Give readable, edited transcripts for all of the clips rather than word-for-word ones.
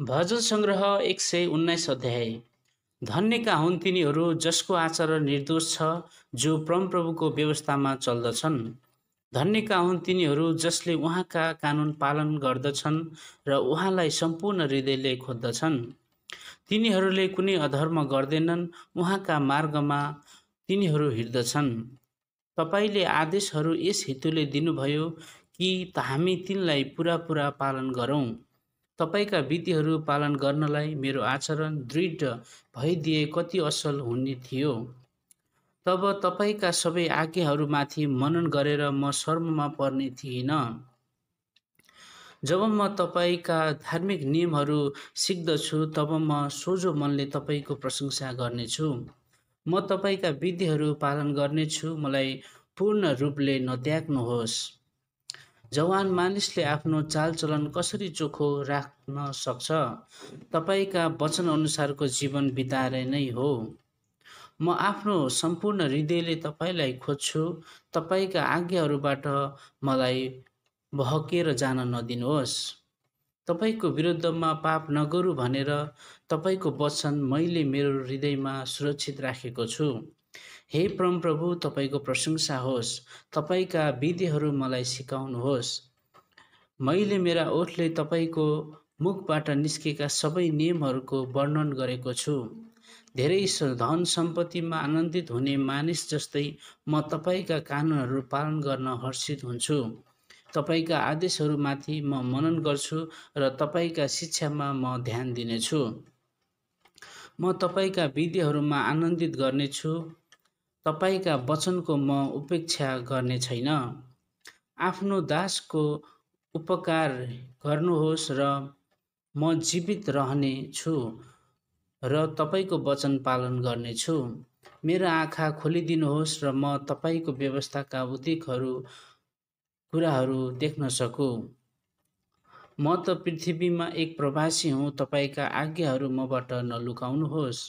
भजन सङ्ग्रह 119 अध्याय। धन्यका हुन् तिनीहरू जसको आचरण निर्दोष छ, जो परमप्रभुको व्यवस्थामा चल्दछन्। धन्यका हुन् तिनीहरू जसले उहाँका कानुन पालन गर्दछन् र उहाँलाई सम्पूर्ण हृदयले खोज्दछन्। तिनीहरूले कुनै अधर्म गर्दैनन्, उहाँका मार्गमा तिनीहरू हिँड्दछन्। तपाईँले आदेशहरू यस हेतुले दिनुभयो कि हामी तिनलाई पुरा पालन गरौँ। तपाईँका विधिहरू पालन गर्नलाई मेरो आचरण दृढ भइदिए कति असल हुने थियो। तब तपाईँका सबै आज्ञाहरूमाथि मनन गरेर म शर्ममा पर्ने थिइनँ। जब म तपाईँका धार्मिक नियमहरू सिक्दछु, तब म सोझो मनले तपाईँको प्रशंसा गर्नेछु। म तपाईँका विधिहरू पालन गर्नेछु, मलाई पूर्ण रूपले नत्याग्नुहोस्। जवान मानिसले आफ्नो चालचलन कसरी चोखो राख्न सक्छ? तपाईँका वचन अनुसारको जीवन बिताएर नै हो। म आफ्नो सम्पूर्ण हृदयले तपाईँलाई खोज्छु। तपाईँका आज्ञाहरूबाट मलाई बहकेर जान नदिनुहोस्। तपाईँको विरुद्धमा पाप नगरौँ भनेर तपाईँको वचन मैले मेरो हृदयमा सुरक्षित राखेको छु। हे परमप्रभु, तपाईँको प्रशंसा होस्। तपाईँका विधिहरू मलाई सिकाउनुहोस्। मैले मेरा ओठले तपाईँको मुखबाट निस्केका सबै नियमहरूको वर्णन गरेको छु। धेरै धन सम्पत्तिमा आनन्दित हुने मानिस जस्तै म तपाईँका कानुनहरू पालन गर्न हर्षित हुन्छु। तपाईँका आदेशहरूमाथि म मनन गर्छु र तपाईँका शिक्षामा म ध्यान दिनेछु। म तपाईँका विधिहरूमा आनन्दित गर्नेछु। तपाईँका वचनको म उपेक्षा गर्ने छैन। आफ्नो दासको उपकार गर्नुहोस् र म जीवित रहने छु र तपाईँको वचन पालन गर्नेछु। मेरो आँखा खोलिदिनुहोस् र म तपाईँको व्यवस्थाका कुराहरू देख्न सकूँ। म त पृथ्वीमा एक प्रवासी हुँ, तपाईँका आज्ञाहरू मबाट नलुकाउनुहोस्।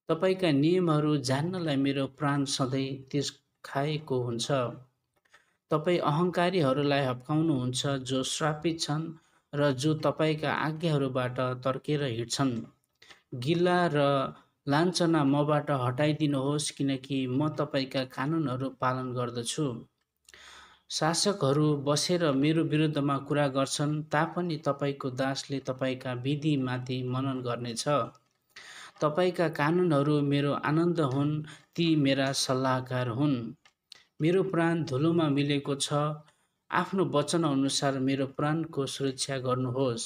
तपाईँका नियमहरू जान्नलाई मेरो प्राण सधैँ तिर्खाएको हुन्छ। तपाईँ अहङ्कारीहरूलाई हप्काउनुहुन्छ, जो श्रापित छन् र जो तपाईँका आज्ञाहरूबाट तर्केर हिँड्छन्। गिला र लाञ्छना मबाट हटाइदिनुहोस्, किनकि म तपाईँका कानुनहरू पालन गर्दछु। शासकहरू बसेर मेरो विरुद्धमा कुरा गर्छन्, तापनि तपाईँको दासले तपाईँका विधिमाथि मनन गर्नेछ। तपाईँका कानुनहरू मेरो आनन्द हुन्, ती मेरा सल्लाहकार हुन्। मेरो प्राण धुलोमा मिलेको छ। आफ्नो वचन अनुसार मेरो प्राणको सुरक्षा गर्नुहोस्।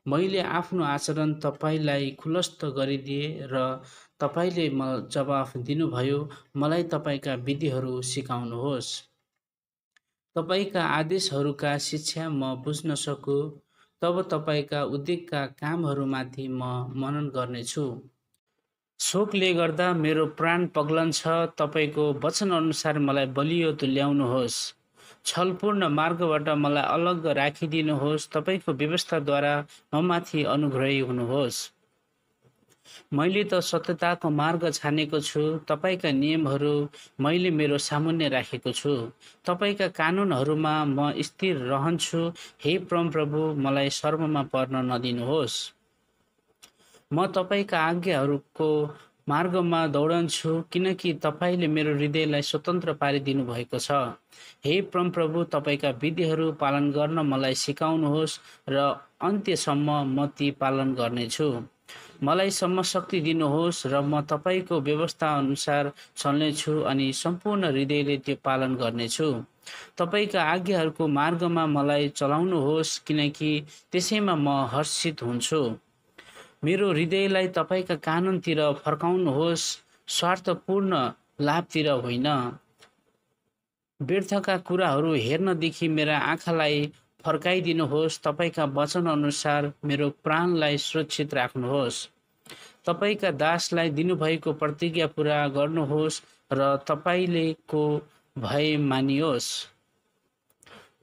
मैले आफ्नो आचरण तपाईँलाई खुलस्त गरिदिए र तपाईँले जवाफ दिनुभयो, मलाई तपाईँका विधिहरू सिकाउनुहोस्। तपाईँका आदेशहरूका शिक्षा म बुझ्न सकूँ, तब तपाईँका उद्योगका कामहरूमाथि म मनन गर्नेछु। शोकले गर्दा मेरो प्राण पग्लन्छ, तपाईँको वचन अनुसार मलाई बलियो तुल्याउनुहोस्। छलपूर्ण मार्गबाट मलाई अलग राखिदिनुहोस्। तपाईँको व्यवस्थाद्वारा ममाथि अनुग्रही हुनुहोस्। मैले त सत्यताको मार्ग छानेको छु। तपाईँका नियमहरू मैले मेरो सामुन्ने राखेको छु। तपाईँका कानुनहरूमा म स्थिर रहन्छु। हे परमप्रभु, मलाई शर्ममा पर्न नदिनुहोस्। म तपाईँका आज्ञाहरूको मार्गमा दौडन्छु, किनकि तपाईँले मेरो हृदयलाई स्वतन्त्र पारिदिनु भएको छ। हे परमप्रभु, तपाईँका विधिहरू पालन गर्न मलाई सिकाउनुहोस् र अन्त्यसम्म म ती पालन गर्नेछु। मलाई शक्ति दिनुहोस् र म तपाईँको व्यवस्था अनुसार चल्नेछु अनि सम्पूर्ण हृदयले त्यो पालन गर्नेछु। तपाईँका आज्ञाहरूको मार्गमा मलाई चलाउनुहोस्, किनकि त्यसैमा म हर्षित हुन्छु। मेरो हृदयलाई तपाईँका कानुनतिर फर्काउनुहोस्, स्वार्थपूर्ण लाभतिर होइन। व्यर्थका कुराहरू हेर्नदेखि मेरा आँखालाई फर्काइदिनुहोस्। तपाईँका वचन अनुसार मेरो प्राणलाई सुरक्षित राख्नुहोस्। तपाईँका दासलाई दिनुभएको प्रतिज्ञा पुरा गर्नुहोस् र तपाईँलेको भय मानियोस्।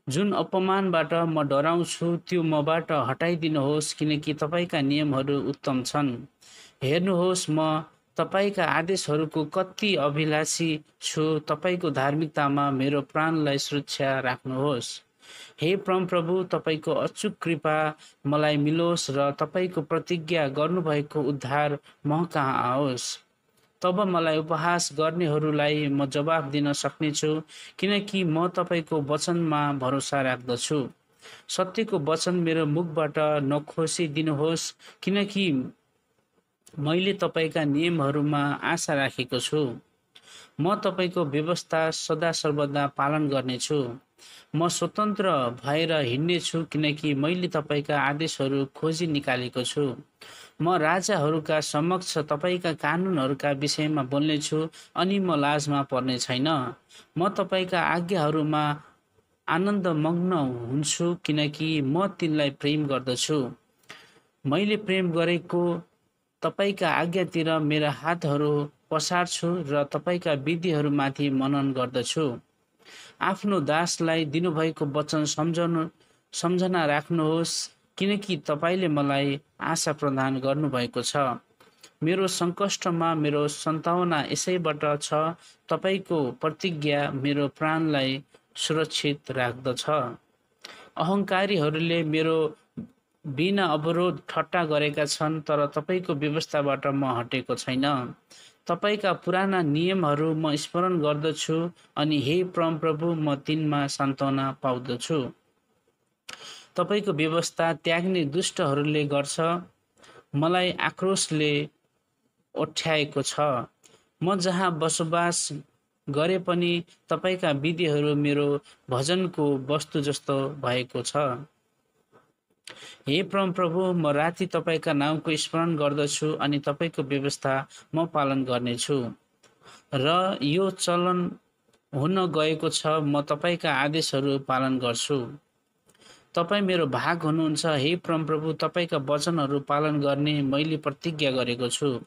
जुन अपमानबाट म डराउँछु, त्यो मबाट हटाइदिनुहोस्, किनकि तपाईँका नियमहरू उत्तम छन्। हेर्नुहोस्, म तपाईँका आदेशहरूको कति अभिलाषी छु। तपाईँको धार्मिकतामा मेरो प्राणलाई सुरक्षा राख्नुहोस्। हे परमप्रभु, तपाईँको अचूक कृपा मलाई मिलोस् र तपाईँको प्रतिज्ञा गर्नुभएको उद्धार म कहाँ आओस्। तब मलाई उपहास गर्नेहरूलाई म जवाफ दिन सक्नेछु, किनकि म तपाईँको वचनमा भरोसा राख्दछु। सत्यको वचन मेरो मुखबाट नखोसिदिनुहोस्, किनकि मैले तपाईँका नियमहरूमा आशा राखेको छु। म तपाईँको व्यवस्था सदा सर्वदा पालन गर्नेछु। म स्वतन्त्र भएर हिँड्नेछु, किनकि मैले तपाईँका आदेशहरू खोजी निकालेको छु। म राजाहरूका समक्ष तपाईँका कानुनहरूका विषयमा बोल्नेछु, अनि म लाजमा पर्ने छैन। म तपाईँका आज्ञाहरूमा आनन्दमग्न हुन्छु, किनकि म तिनलाई प्रेम गर्दछु। मैले प्रेम गरेको तपाईँका आज्ञातिर मेरा हातहरू पसार्छु र तपाईँका विधिहरूमाथि मनन गर्दछु। आफ्नो दासलाई दिनुभएको वचन सम्झना राख्नुहोस्, किनकि तपाईँले मलाई आशा प्रदान गर्नुभएको छ। मेरो सङ्कष्टमा मेरो सन्तावना यसैबाट छ। तपाईँको प्रतिज्ञा मेरो प्राणलाई सुरक्षित राख्दछ। अहङ्कारीहरूले मेरो बिना अवरोध ठट्टा गरेका छन्, तर तपाईँको व्यवस्थाबाट म हटेको छैन। तपाईँका पुराना नियमहरू म स्मरण गर्दछु, अनि हे परमप्रभु, म तिनमा सान्त्वना पाउँदछु। तपाईँको व्यवस्था त्याग्ने दुष्टहरूले गर्छ, मलाई आक्रोशले ओठ्याएको छ। म जहाँ बसोबास गरे पनि तपाईँका विधिहरू मेरो भजनको वस्तु जस्तो भएको छ। हे परमप्रभु, म राति तपाईँका नामको स्मरण गर्दछु, अनि तपाईँको व्यवस्था म पालन गर्नेछु। र यो चलन हुन गएको छ, म तपाईँका आदेशहरू पालन गर्छु। तपाईँ मेरो भाग हुनुहुन्छ। हे परमप्रभु, तपाईँका वचनहरू पालन गर्ने मैले प्रतिज्ञा गरेको छु।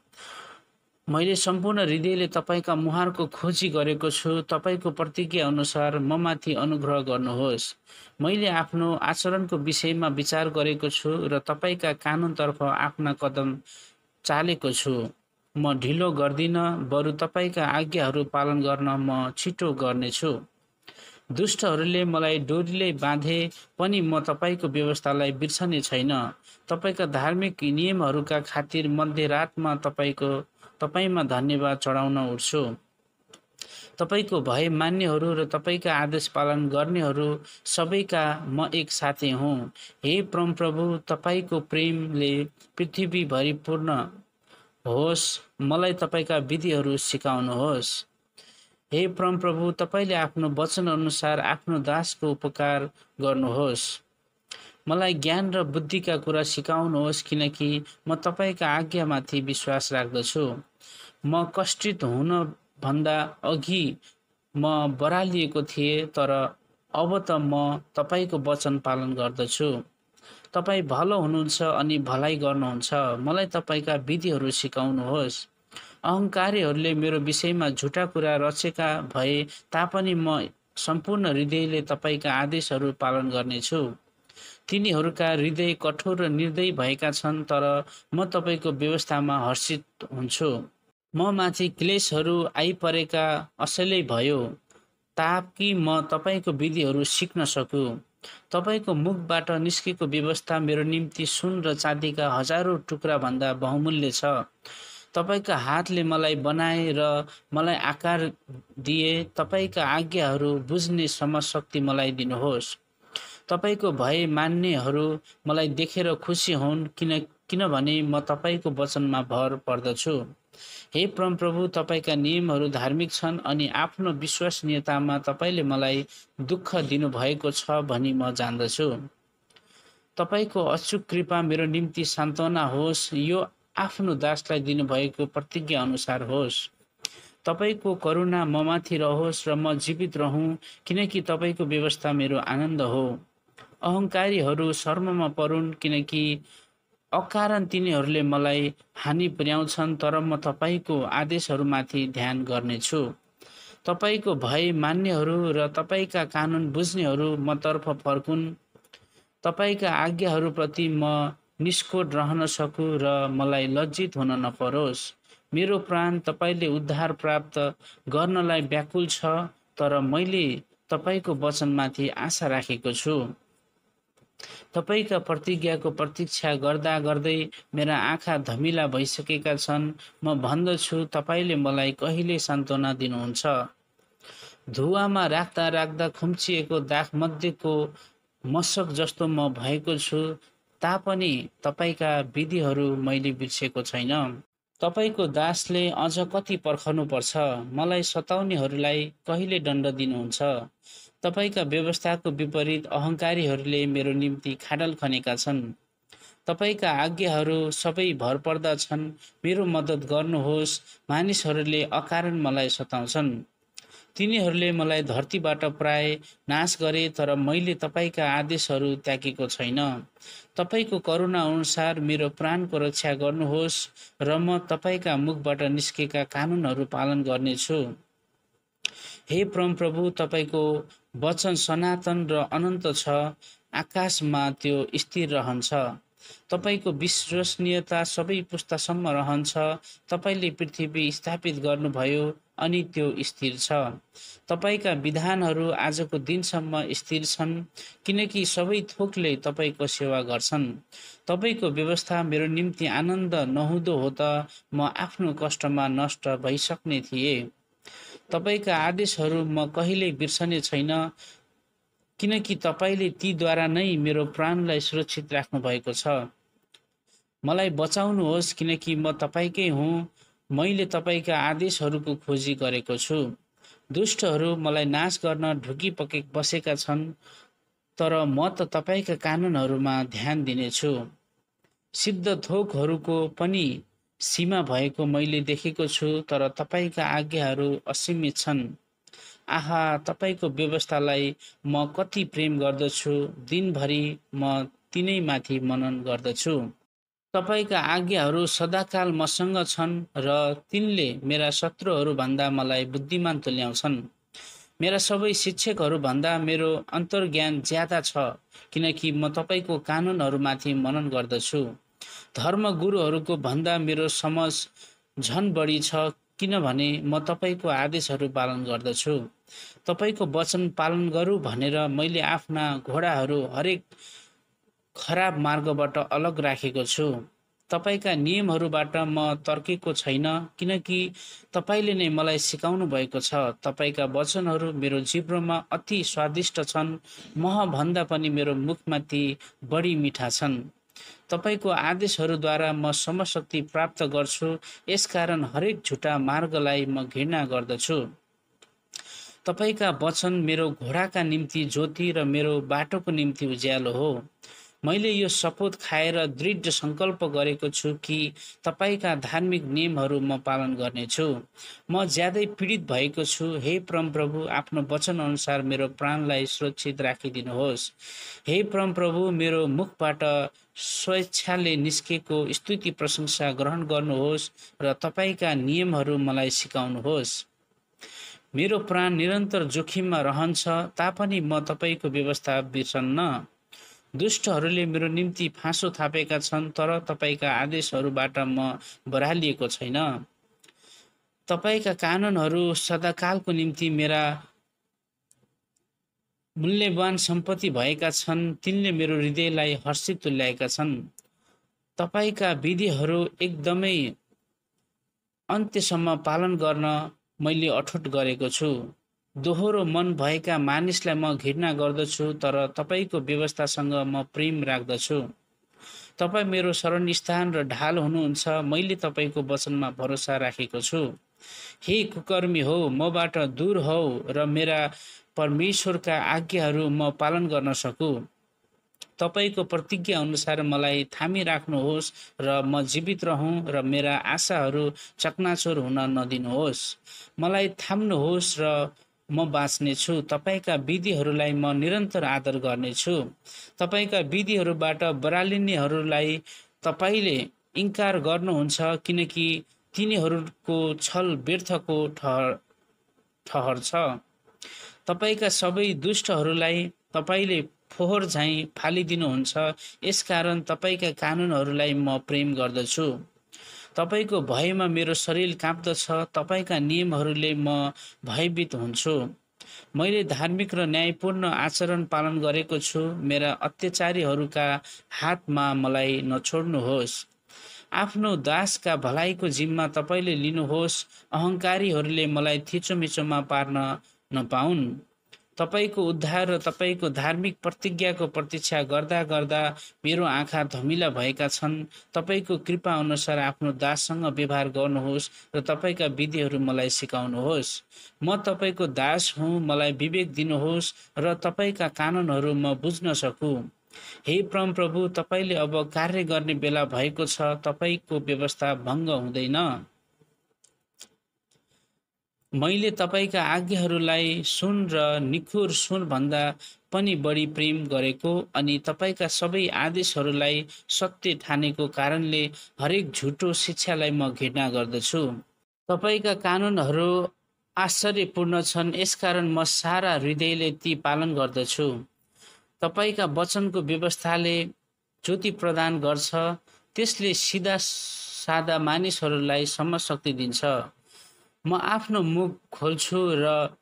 मैले सम्पूर्ण हृदयले तपाईँका मुहारको खोजी गरेको छु। तपाईँको प्रतिज्ञा अनुसार म माथि अनुग्रह गर्नुहोस्। मैले आफ्नो आचरणको विषयमा विचार गरेको छु र तपाईँका कानुनतर्फ आफ्ना कदम चालेको छु। म ढिलो गर्दिनँ, बरु तपाईँका आज्ञाहरू पालन गर्न म छिटो गर्नेछु। दुष्टहरूले मलाई डोरीले बाँधे पनि म तपाईँको व्यवस्थालाई बिर्सने छैन। तपाईँका धार्मिक नियमहरूका खातिर मध्यरातमा तपाईँमा धन्यवाद चढाउन उठ्छु। तपाईँको भय मान्नेहरू र तपाईँका आदेश पालन गर्नेहरू सबैका म एक साथै हुँ। हे परमप्रभु, तपाईँको प्रेमले पृथ्वीभरि पूर्ण होस्। मलाई तपाईँका विधिहरू सिकाउनुहोस्। हे परमप्रभु, तपाईँले आफ्नो वचन अनुसार आफ्नो दासको उपकार गर्नुहोस्। मलाई ज्ञान र बुद्धिका कुरा सिकाउनुहोस्, किनकि म तपाईँका आज्ञामाथि विश्वास राख्दछु। म कष्टित हुनभन्दा अघि म बरालिएको थिएँ, तर अब त म तपाईँको वचन पालन गर्दछु। तपाईँ भलो हुनुहुन्छ अनि भलाइ गर्नुहुन्छ। मलाई तपाईँका विधिहरू सिकाउनुहोस्। अहङ्कारीहरूले मेरो विषयमा झुटा कुरा रचेका भए तापनि म सम्पूर्ण हृदयले तपाईँका आदेशहरू पालन गर्नेछु। तिनीहरूका हृदय कठोर र निर्दयी भएका छन्, तर म तपाईँको व्यवस्थामा हर्षित हुन्छु। म माथि क्लेशहरू आइपरेका असलै भयो, ताकि म तपाईँको विधिहरू सिक्न सकूँ। तपाईँको मुखबाट निस्केको व्यवस्था मेरो निम्ति सुन र चाँदीका हजारौँ टुक्राभन्दा बहुमूल्य छ। तपाईँका हातले मलाई बनाए र मलाई आकार दिए। तपाईँका आज्ञाहरू बुझ्ने समशक्ति मलाई दिनुहोस्। तपाईँको भय मान्नेहरू मलाई देखेर खुसी हुन्, किनभने म तपाईँको वचनमा भर पर्दछु। हे परमप्रभु, तपाईँका नियमहरू धार्मिक छन्, अनि आफ्नो विश्वसनीयतामा तपाईँले मलाई दुःख दिनुभएको छ भनी म जान्दछु। तपाईँको अचूक कृपा मेरो निम्ति सान्त्वना होस्। यो आफ्नो दासलाई दिनुभएको प्रतिज्ञा अनुसार होस्। तपाईँको करुणा ममाथि रहोस् र म जीवित रहूँ, किनकि तपाईँको व्यवस्था मेरो आनन्द हो। अहङ्कारीहरू शर्ममा परुन्, किनकि अकारण तिनीहरूले मलाई हानि पुर्याउँछन्, तर म तपाईँको आदेशहरूमाथि ध्यान गर्नेछु। तपाईँको भय मान्नेहरू र तपाईँका कानुन बुझ्नेहरू मतर्फ फर्कुन्। तपाईँका आज्ञाहरूप्रति म निष्कोट रहन सकूँ र मलाई लज्जित हुन नपरोस्। मेरो प्राण तपाईँले उद्धार प्राप्त गर्नलाई व्याकुल छ, तर मैले तपाईँको वचनमाथि आशा राखेको छु। तपाईँका प्रतिज्ञाको प्रतीक्षा गर्दा गर्दै मेरा आँखा धमिला भइसकेका छन्। म भन्दछु, तपाईँले मलाई कहिले सान्त्वना दिनुहुन्छ? धुवामा राख्दा राख्दा खुम्चिएको दागमध्येको मशक जस्तो म भएको छु, तापनि तपाईँका विधिहरू मैले बिर्सेको छैन। तपाईँको दासले अझ कति पर्खनुपर्छ? मलाई सताउनेहरूलाई कहिले दण्ड दिनुहुन्छ? तपाईँका व्यवस्थाको विपरीत अहङ्कारीहरूले मेरो निम्ति खाडल खनेका छन्। तपाईँका आज्ञाहरू सबै भरपर्दा छन्। मेरो मद्दत गर्नुहोस्। मानिसहरूले अकारण मलाई सताउँछन्। तिनीहरूले मलाई धरतीबाट प्राय नाश गरे, तर मैले तपाईँका आदेशहरू त्यागेको छैन। तपाईँको करुणा अनुसार मेरो प्राणको रक्षा गर्नुहोस् र म तपाईँका मुखबाट निस्केका कानुनहरू पालन गर्नेछु। हे परमप्रभु, तपाईँको वचन सनातन र अनन्त छ। आकाशमा त्यो स्थिर रहन्छ। तपाईँको विश्वसनीयता सबै पुस्तासम्म रहन्छ। तपाईँले पृथ्वी स्थापित गर्नुभयो अनि त्यो स्थिर छ। तपाईँका विधानहरू आजको दिनसम्म स्थिर छन्, किनकि सबै थोकले तपाईँको सेवा गर्छन्। तपाईँको व्यवस्था मेरो निम्ति आनन्द नहुँदो हो त म आफ्नो कष्टमा नष्ट भइसक्ने थिएँ। तपाईँका आदेशहरू म कहिल्यै बिर्सने छैन, किनकि तपाईँले तीद्वारा नै मेरो प्राणलाई सुरक्षित राख्नु भएको छ। मलाई बचाउनुहोस्, किनकि म तपाईँकै हुँ। मैले तपाईँका आदेशहरूको खोजी गरेको छु। दुष्टहरू मलाई नाश गर्न ढुकी बसेका छन्, तर म त तपाईँका कानुनहरूमा ध्यान दिनेछु। सिद्ध थोकहरूको पनि सीमा भएको मैले देखेको छु, तर तपाईँका आज्ञाहरू असीमित छन्। आहा, तपाईँको व्यवस्थालाई म कति प्रेम गर्दछु। दिनभरि म तिनैमाथि मनन गर्दछु। तपाईँका आज्ञाहरू सदाकाल मसँग छन् र तिनले मेरा शत्रुहरूभन्दा मलाई बुद्धिमान तुल्याउँछन्। मेरा सबै शिक्षकहरूभन्दा मेरो अन्तर्ज्ञान ज्यादा छ, किनकि म तपाईँको कानुनहरूमाथि मनन गर्दछु। धर्मगुरुहरूको भन्दा मेरो समझ झन बढी छ, किनभने म तपाईँको आदेशहरू पालन गर्दछु। तपाईँको वचन पालन गरौँ भनेर मैले आफ्ना घोडाहरू हरेक खराब मार्गबाट अलग राखेको छु। तपाईँका नियमहरूबाट म तर्केको छैन, किनकि तपाईँले नै मलाई सिकाउनु भएको छ। तपाईँका वचनहरू मेरो जिब्रोमा अति स्वादिष्ट छन्, महभन्दा पनि मेरो मुखमाथि बढी मिठा छन्। तपाईँको आदेशहरूद्वारा म समशक्ति प्राप्त गर्छु, यसकारण हरेक झुटा मार्गलाई म घृणा गर्दछु। तपाईँका वचन मेरो घोडाका निम्ति ज्योति र मेरो बाटोको निम्ति उज्यालो हो। मैले यो शपथ खाएर दृढ सङ्कल्प गरेको छु कि तपाईँका धार्मिक नियमहरू म पालन गर्नेछु। म ज्यादै पीडित भएको छु। हे परमप्रभु, आफ्नो वचन अनुसार मेरो प्राणलाई सुरक्षित राखिदिनुहोस्। हे परमप्रभु, मेरो मुखबाट स्वेच्छाले निस्केको स्तुति प्रशंसा ग्रहण गर्नुहोस् र तपाईँका नियमहरू मलाई सिकाउनुहोस्। मेरो प्राण निरन्तर जोखिममा रहन्छ, तापनि म तपाईँको व्यवस्था बिर्सन्न। दुष्टहरूले मेरो निम्ति फाँसो थापेका छन्, तर तपाईँका आदेशहरूबाट म बरालिएको छैन। तपाईँका कानुनहरू सदाकालको निम्ति मेरा मूल्यवान सम्पत्ति भएका छन्। तिनले मेरो हृदयलाई हर्षित तुल्याएका छन्। तपाईँका विधिहरू एकदमै अन्त्यसम्म पालन गर्न मैले अठोट गरेको छु। दोहोरो मन भएका मानिसलाई म घृणा गर्दछु, तर तपाईँको व्यवस्थासँग म प्रेम राख्दछु। तपाईँ मेरो शरणस्थान र ढाल हुनुहुन्छ। मैले तपाईँको वचनमा भरोसा राखेको छु। हे कुकर्मी हो, मबाट दूर हौ र मेरा परमेश्वरका आज्ञाहरू म पालन गर्न सकूँ। तपाईँको प्रतिज्ञा अनुसार मलाई थामिराख्नुहोस् र म जीवित रहूँ र मेरा आशाहरू चकनाचुर हुन नदिनुहोस्। मलाई थाम्नुहोस् र म बाँच्नेछु। तपाईँका विधिहरूलाई म निरन्तर आदर गर्नेछु। तपाईँका विधिहरूबाट बरालिनेहरूलाई तपाईँले इन्कार गर्नुहुन्छ, किनकि तिनीहरूको छल व्यर्थको ठहर छ। तपाईँका सबै दुष्टहरूलाई तपाईँले फोहोर झैँ फालिदिनुहुन्छ, यसकारण तपाईँका कानुनहरूलाई म प्रेम गर्दछु। तपाईँको भयमा मेरो शरीर काँप्दछ। तपाईँका नियमहरूले म भयभीत हुन्छु। मैले धार्मिक र न्यायपूर्ण आचरण पालन गरेको छु। मेरा अत्याचारीहरूका हातमा मलाई नछोड्नुहोस्। आफ्नो दासका भलाइको जिम्मा तपाईँले लिनुहोस्। अहङ्कारीहरूले मलाई थिचोमिचोमा पार्न नपाउन्। तपाईँको उद्धार र तपाईँको धार्मिक प्रतिज्ञाको प्रतीक्षा गर्दा गर्दा मेरो आँखा धमिला भएका छन्। तपाईँको कृपा अनुसार आफ्नो दाससँग व्यवहार गर्नुहोस् र तपाईँका विधिहरू मलाई सिकाउनुहोस्। म तपाईँको दास हुँ, मलाई विवेक दिनुहोस् र तपाईँका कानुनहरू म बुझ्न सकूँ। हे परमप्रभु, तपाईँले अब कार्य गर्ने बेला भएको छ। तपाईँको व्यवस्था भङ्ग हुँदैन। मैले तपाईँका आज्ञाहरूलाई सुन र निखुर सुनभन्दा पनि बढी प्रेम गरेको अनि तपाईँका सबै आदेशहरूलाई सत्य ठानेको कारणले हरेक झुटो शिक्षालाई म घृणा गर्दछु। तपाईँका कानुनहरू आश्चर्यपूर्ण छन्, यसकारण म सारा हृदयले ती पालन गर्दछु। तपाईँका वचनको व्यवस्थाले ज्योति प्रदान गर्छ, त्यसले सिधा सादा मानिसहरूलाई समशक्ति दिन्छ। म आफ्नो मुख खोल्छु र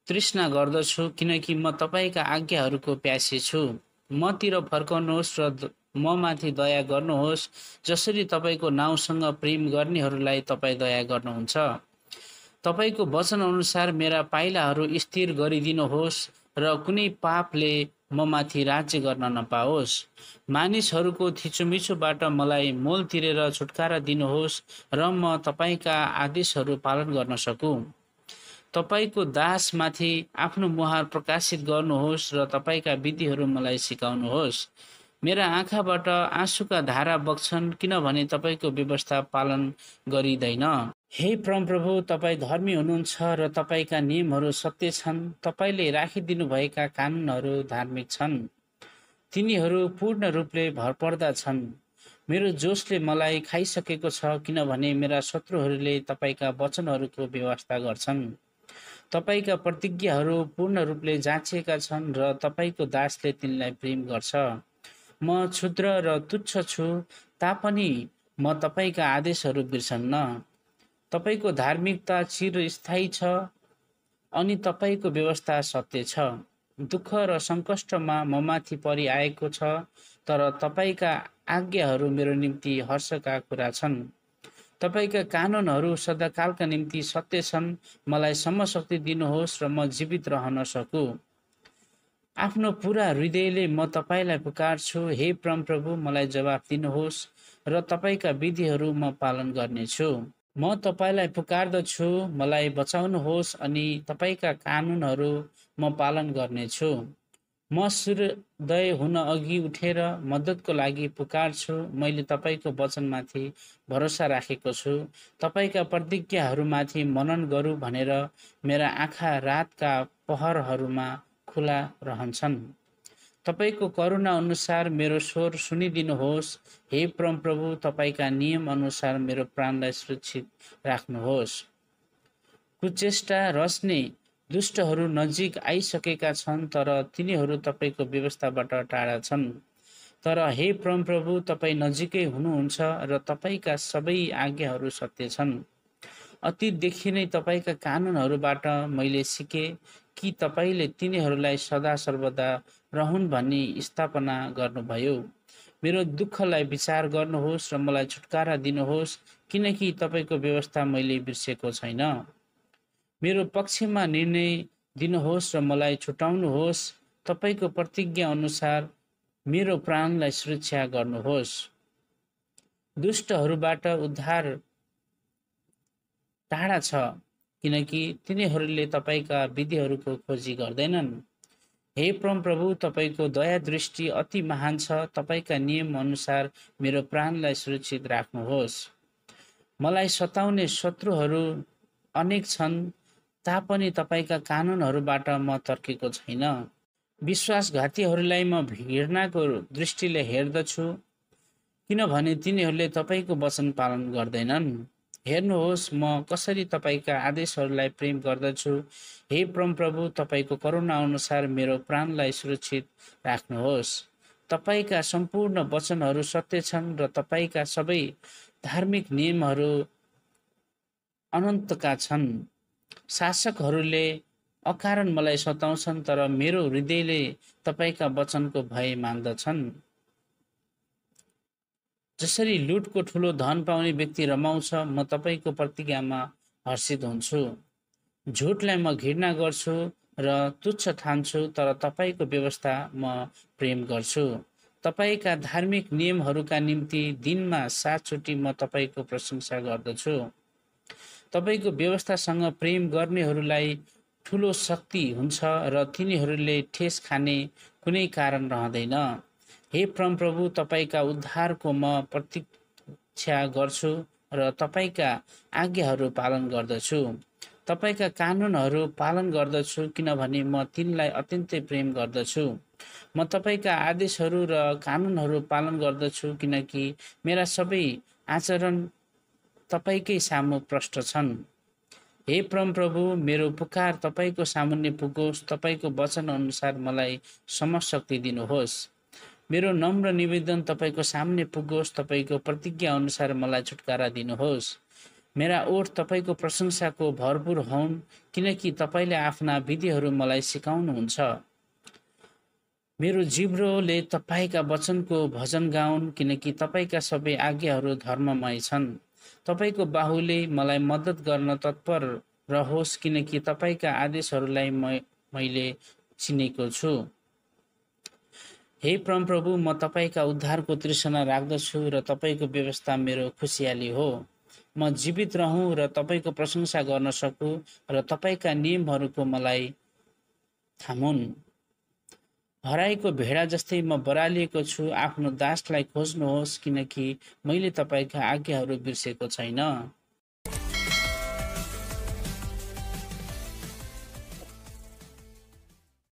तृष्णा गर्दछु, किनकि म तपाईँका आज्ञाहरूको प्यासी छु। मतिर फर्काउनुहोस् र ममाथि दया गर्नुहोस्, जसरी तपाईँको नाउँसँग प्रेम गर्नेहरूलाई तपाईँ दया गर्नुहुन्छ। तपाईँको वचन अनुसार मेरा पाइलाहरू स्थिर गरिदिनुहोस् र कुनै पापले ममाथि राज्य गर्न नपाओस्। मानिसहरूको थिचोमिचोबाट मलाई मोल तिरेर छुटकारा दिनुहोस् र म तपाईँका आदेशहरू पालन गर्न सकूँ। तपाईँको दासमाथि आफ्नो मुहार प्रकाशित गर्नुहोस् र तपाईँका विधिहरू मलाई सिकाउनुहोस्। मेरा आँखाबाट आँसुका धारा बग्छन्, किनभने तपाईँको व्यवस्था पालन गरिँदैन। हे परमप्रभु, तपाईँ धर्मी हुनुहुन्छ र तपाईँका नियमहरू सत्य छन्। तपाईँले राखिदिनुभएका कानुनहरू धार्मिक छन्, तिनीहरू पूर्ण रूपले भरपर्दा छन्। मेरो जोसले मलाई खाइसकेको छ, किनभने मेरा शत्रुहरूले तपाईँका वचनहरूको व्यवस्था गर्छन्। तपाईँका प्रतिज्ञाहरू पूर्ण रूपले जाँचिएका छन् र तपाईँको दासले तिनलाई प्रेम गर्छ। म क्षुद्र र तुच्छ छु, तापनि म तपाईँका आदेशहरू बिर्सन्न। तपाईँको धार्मिकता चिरस्थायी छ अनि तपाईँको व्यवस्था सत्य छ। दुःख र सङ्कष्टमा ममाथि परिआएको छ, तर तपाईँका आज्ञाहरू मेरो निम्ति हर्षका कुरा छन्। तपाईँका कानुनहरू सदाकालका निम्ति सत्य छन्। मलाई समशक्ति दिनुहोस् र म जीवित रहन सकूँ। आफ्नो पुरा हृदयले म तपाईँलाई पुकार्छु। हे परमप्रभु, मलाई जवाफ दिनुहोस् र तपाईँका विधिहरू म पालन गर्नेछु। म तपाईँलाई पुकार्दछु, मलाई बचाउनुहोस् अनि तपाईँका कानुनहरू म पालन गर्नेछु। म सूर्योदय हुन अघि उठेर मद्दतको लागि पुकार्छु। मैले तपाईँको वचनमाथि भरोसा राखेको छु। तपाईँका प्रतिज्ञाहरूमाथि मनन गरौँ भनेर मेरा आँखा रातका पहरहरूमा खुला रहन्छन्। तपाईँको करुणा अनुसार मेरो स्वर सुनिदिनुहोस्। हे परमप्रभु, तपाईँका नियम अनुसार मेरो प्राणलाई सुरक्षित राख्नुहोस्। कुचेष्टा रच्ने दुष्टहरू नजिक आइसकेका छन्, तर तिनीहरू तपाईँको व्यवस्थाबाट टाढा छन्। तर हे परमप्रभु, तपाईँ नजिकै हुनुहुन्छ र तपाईँका सबै आज्ञाहरू सत्य छन्। अतीतदेखि नै तपाईँका कानुनहरूबाट मैले सिकेँ कि तपाईँले तिनीहरूलाई सदा सर्वदा रहन् भनी स्थापना गर्नुभयो। मेरो दुःखलाई विचार गर्नुहोस् र मलाई छुटकारा दिनुहोस्, किनकि तपाईँको व्यवस्था मैले बिर्सेको छैन। मेरो पक्षमा निर्णय दिनुहोस् र मलाई छुटाउनुहोस्। तपाईँको प्रतिज्ञा अनुसार मेरो प्राणलाई सुरक्षा गर्नुहोस्। दुष्टहरूबाट उद्धार टाढा छ, किनकि तिनीहरूले तपाईँका विधिहरूको खोजी गर्दैनन्। हे परमप्रभु, तपाईँको दया दृष्टि अति महान छ। तपाईँका नियम अनुसार मेरो प्राणलाई सुरक्षित राख्नुहोस्। मलाई सताउने शत्रुहरू अनेक छन्, तापनि तपाईँका कानुनहरूबाट म तर्केको छैन। विश्वासघातीहरूलाई म घृणाको दृष्टिले हेर्दछु, किनभने तिनीहरूले तपाईँको वचन पालन गर्दैनन्। हेर्नुहोस्, म कसरी तपाईँका आदेशहरूलाई प्रेम गर्दछु। हे परमप्रभु, तपाईँको करुणा अनुसार मेरो प्राणलाई सुरक्षित राख्नुहोस्। तपाईँका सम्पूर्ण वचनहरू सत्य छन् र तपाईँका सबै धार्मिक नियमहरू अनन्तका छन्। शासकहरूले अकारण मलाई सताउँछन्, तर मेरो हृदयले तपाईँका वचनको भय मान्दछन्। जसरी लुटको ठुलो धन पाउने व्यक्ति रमाउँछ, म तपाईँको प्रतिज्ञामा हर्षित हुन्छु। झुटलाई म घृणा गर्छु र तुच्छ ठान्छु, तर तपाईँको व्यवस्था म प्रेम गर्छु। तपाईँका धार्मिक नियमहरूका निम्ति दिनमा 7 चोटि म तपाईँको प्रशंसा गर्दछु। तपाईँको व्यवस्थासँग प्रेम गर्नेहरूलाई ठुलो शक्ति हुन्छ र तिनीहरूले ठेस खाने कुनै कारण रहँदैन। हे परमप्रभु, तपाईँका उद्धारको म प्रतीक्षा गर्छु र तपाईँका आज्ञाहरू पालन गर्दछु। तपाईँका कानुनहरू पालन गर्दछु किनभने म तिनलाई अत्यन्तै प्रेम गर्दछु। म तपाईँका आदेशहरू र कानुनहरू पालन गर्दछु किनकि मेरा सबै आचरण तपाईँकै सामु प्रष्ट छन्। हे परमप्रभु, मेरो पुकार तपाईँको सामुन्ने पुगोस्। तपाईँको वचन अनुसार मलाई समशक्ति दिनुहोस्। मेरो नम्र निवेदन तपाईँको सामने पुगोस्। तपाईँको प्रतिज्ञा अनुसार मलाई छुटकारा दिनुहोस्। मेरा ओठ तपाईँको प्रशंसाको भरपुर हुन् किनकि तपाईँले आफ्ना विधिहरू मलाई सिकाउनुहुन्छ। मेरो जिब्रोले तपाईँका वचनको भजन गाउन् किनकि तपाईँका सबै आज्ञाहरू धर्ममय छन्। तपाईँको बाहुले मलाई मद्दत गर्न तत्पर रहोस् किनकि तपाईँका आदेशहरूलाई मैले चिनेको छु। हे परमप्रभु, म तपाईँका उद्धारको तृष्णा राख्दछु र तपाईँको व्यवस्था मेरो खुसियाली हो। म जीवित रहँ र तपाईँको प्रशंसा गर्न सकूँ र तपाईँका नियमहरूको मलाई थामुन्। हराएको भेडा जस्तै म बरालिएको छु। आफ्नो दासलाई खोज्नुहोस् किनकि मैले तपाईँका आज्ञाहरू बिर्सेको छैन।